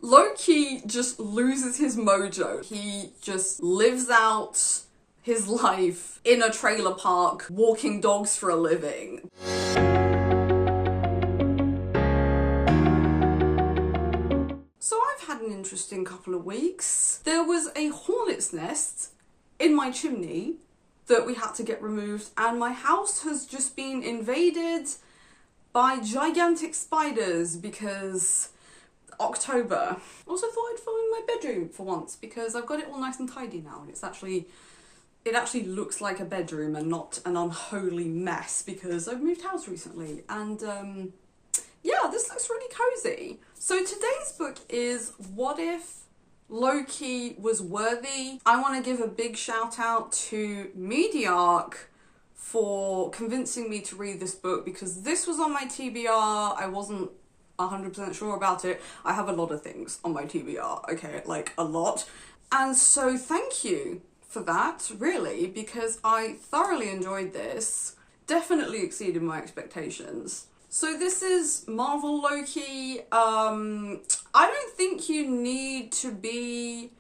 Loki just loses his mojo. He just lives out his life in a trailer park, walking dogs for a living. So I've had an interesting couple of weeks. There was a hornet's nest in my chimney that we had to get removed, and my house has just been invaded by gigantic spiders because October. Also thought I'd film in my bedroom for once because I've got it all nice and tidy now, and it actually looks like a bedroom and not an unholy mess because I've moved house recently. And yeah, this looks really cozy. So today's book is What If Loki Was Worthy. I want to give a big shout out to Mediarch for convincing me to read this book because this was on my TBR. I wasn't 100% sure about it. I have a lot of things on my TBR, okay, like a lot. And so thank you for that, really, because I thoroughly enjoyed this. Definitely exceeded my expectations. So this is Marvel Loki. I don't think you need to be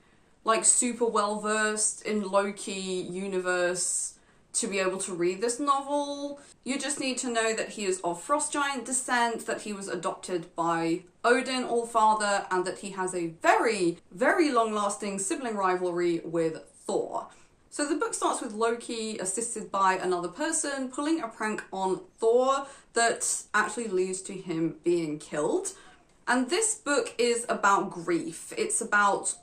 like super well versed in Loki universe to be able to read this novel. You just need to know that he is of frost giant descent, that he was adopted by Odin Allfather, and that he has a very, very long-lasting sibling rivalry with Thor. So the book starts with Loki, assisted by another person, pulling a prank on Thor that actually leads to him being killed. And this book is about grief. It's about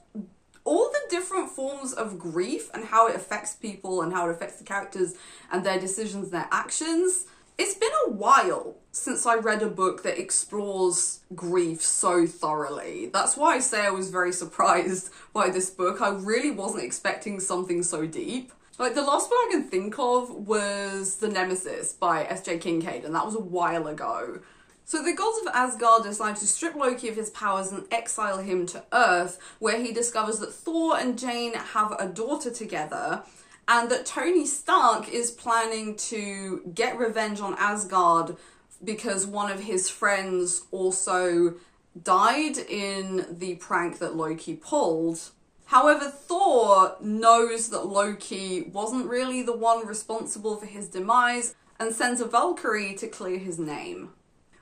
all the different forms of grief and how it affects people and how it affects the characters and their decisions, their actions. It's been a while since I read a book that explores grief so thoroughly. That's why I say I was very surprised by this book. I really wasn't expecting something so deep. Like, the last book I can think of was The Nemesis by S.J. Kincaid, and that was a while ago. So the gods of Asgard decide to strip Loki of his powers and exile him to Earth, where he discovers that Thor and Jane have a daughter together, and that Tony Stark is planning to get revenge on Asgard because one of his friends also died in the prank that Loki pulled. However, Thor knows that Loki wasn't really the one responsible for his demise and sends a Valkyrie to clear his name.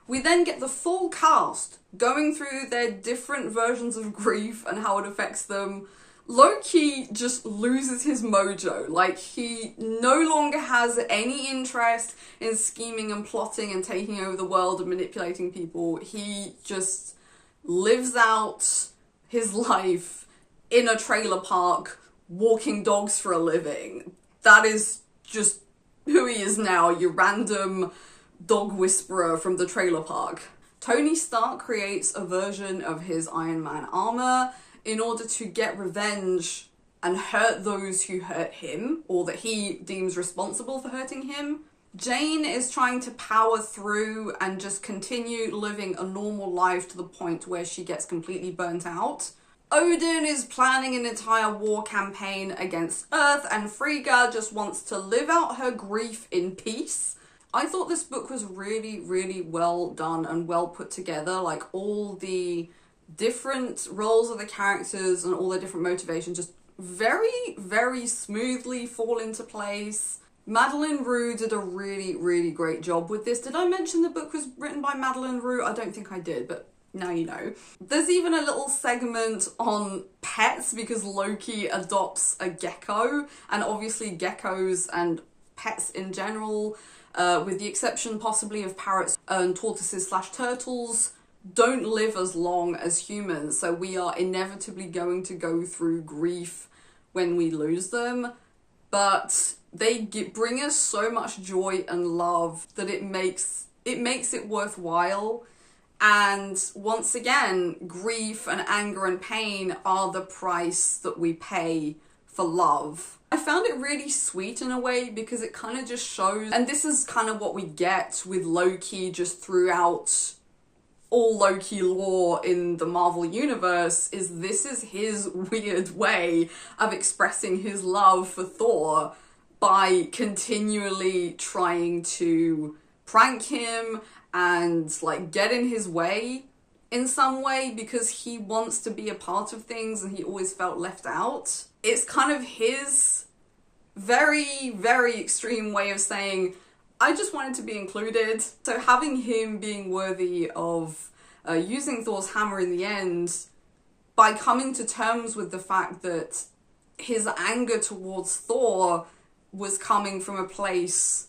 We then get the full cast going through their different versions of grief and how it affects them. Loki just loses his mojo. Like, he no longer has any interest in scheming and plotting and taking over the world and manipulating people. He just lives out his life in a trailer park, walking dogs for a living. That is just who he is now, your random dog whisperer from the trailer park. Tony Stark creates a version of his Iron Man armor in order to get revenge and hurt those who hurt him, or that he deems responsible for hurting him. Jane is trying to power through and just continue living a normal life to the point where she gets completely burnt out. Odin is planning an entire war campaign against Earth, and Frigga just wants to live out her grief in peace. I thought this book was really, really well done and well put together. Like, all the different roles of the characters and all their different motivations just very, very smoothly fall into place. Madeleine Roux did a really, really great job with this. Did I mention the book was written by Madeleine Roux? I don't think I did, but now you know. There's even a little segment on pets because Loki adopts a gecko, and obviously geckos and pets in general, with the exception possibly of parrots and tortoises / turtles, don't live as long as humans, so we are inevitably going to go through grief when we lose them, but they bring us so much joy and love that it makes it worthwhile. And once again, grief and anger and pain are the price that we pay for love. I found it really sweet in a way because it kind of just shows, and this is kind of what we get with Loki just throughout all Loki lore in the Marvel universe, is this is his weird way of expressing his love for Thor by continually trying to prank him and like get in his way in some way because he wants to be a part of things and he always felt left out. It's kind of his very, very extreme way of saying, I just wanted to be included. So having him being worthy of using Thor's hammer in the end, by coming to terms with the fact that his anger towards Thor was coming from a place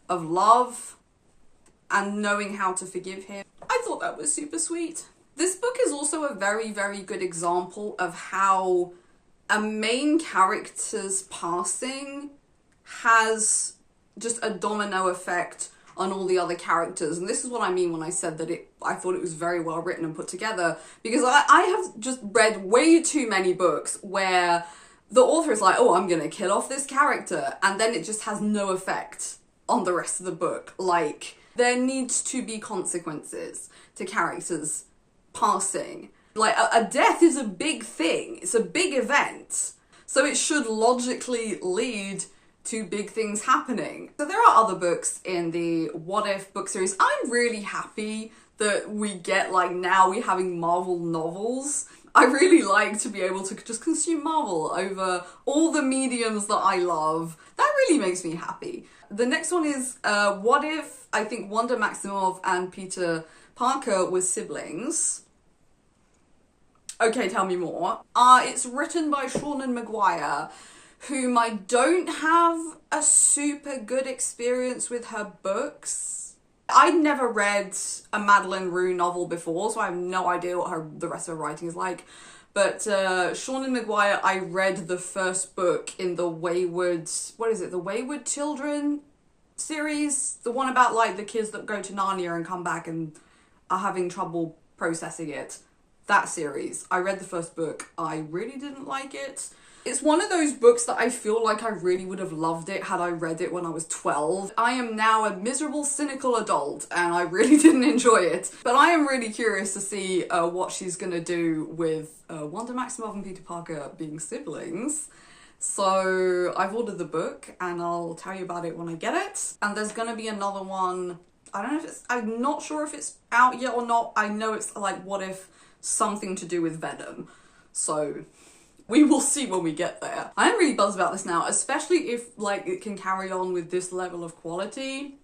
of love and knowing how to forgive him. I thought that was super sweet. This book is also a very, very good example of how a main character's passing has just a domino effect on all the other characters. And this is what I mean when I said that I thought it was very well written and put together, because I have just read way too many books where the author is like, oh, I'm gonna kill off this character, and then it just has no effect on the rest of the book. Like, there needs to be consequences to characters passing. Like, a death is a big thing. It's a big event. So it should logically lead to big things happening. So there are other books in the What If book series. I'm really happy that we get, like, now we're having Marvel novels. I really like to be able to just consume Marvel over all the mediums that I love. That really makes me happy. The next one is What If, I think, Wanda Maximoff and Peter Parker were siblings. Okay, tell me more. It's written by Seanan McGuire, whom I don't have a super good experience with her books. I'd never read a Madeleine Roux novel before, so I have no idea what the rest of her writing is like. But Seanan McGuire, I read the first book in the Wayward, what is it, the Wayward Children series? The one about, like, the kids that go to Narnia and come back and are having trouble processing it. That series. I read the first book. I really didn't like it. It's one of those books that I feel like I really would have loved it had I read it when I was 12. I am now a miserable, cynical adult, and I really didn't enjoy it. But I am really curious to see what she's gonna do with Wanda Maximoff and Peter Parker being siblings. So I've ordered the book, and I'll tell you about it when I get it. And there's gonna be another one. I don't know if it's, I'm not sure if it's out yet or not. I know it's like What If something to do with Venom. So we will see when we get there. I am really buzzed about this now, especially if, like, it can carry on with this level of quality.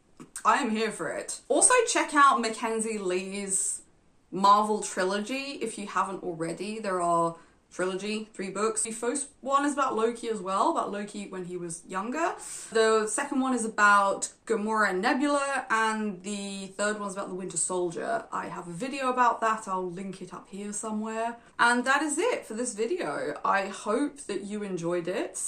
I am here for it. Also, check out Mackenzie Lee's Marvel trilogy if you haven't already. There are trilogy, 3 books. The first one is about Loki as well, about Loki when he was younger. The second one is about Gamora and Nebula, and the third one's about the Winter Soldier. I have a video about that, I'll link it up here somewhere. And that is it for this video. I hope that you enjoyed it.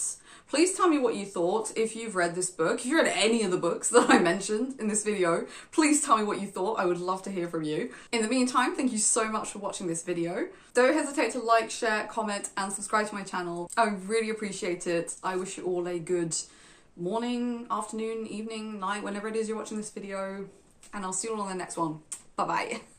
Please tell me what you thought if you've read this book. If you read any of the books that I mentioned in this video, please tell me what you thought. I would love to hear from you. In the meantime, thank you so much for watching this video. Don't hesitate to like, share, comment, and subscribe to my channel. I really appreciate it. I wish you all a good morning, afternoon, evening, night, whenever it is you're watching this video. And I'll see you all on the next one. Bye-bye.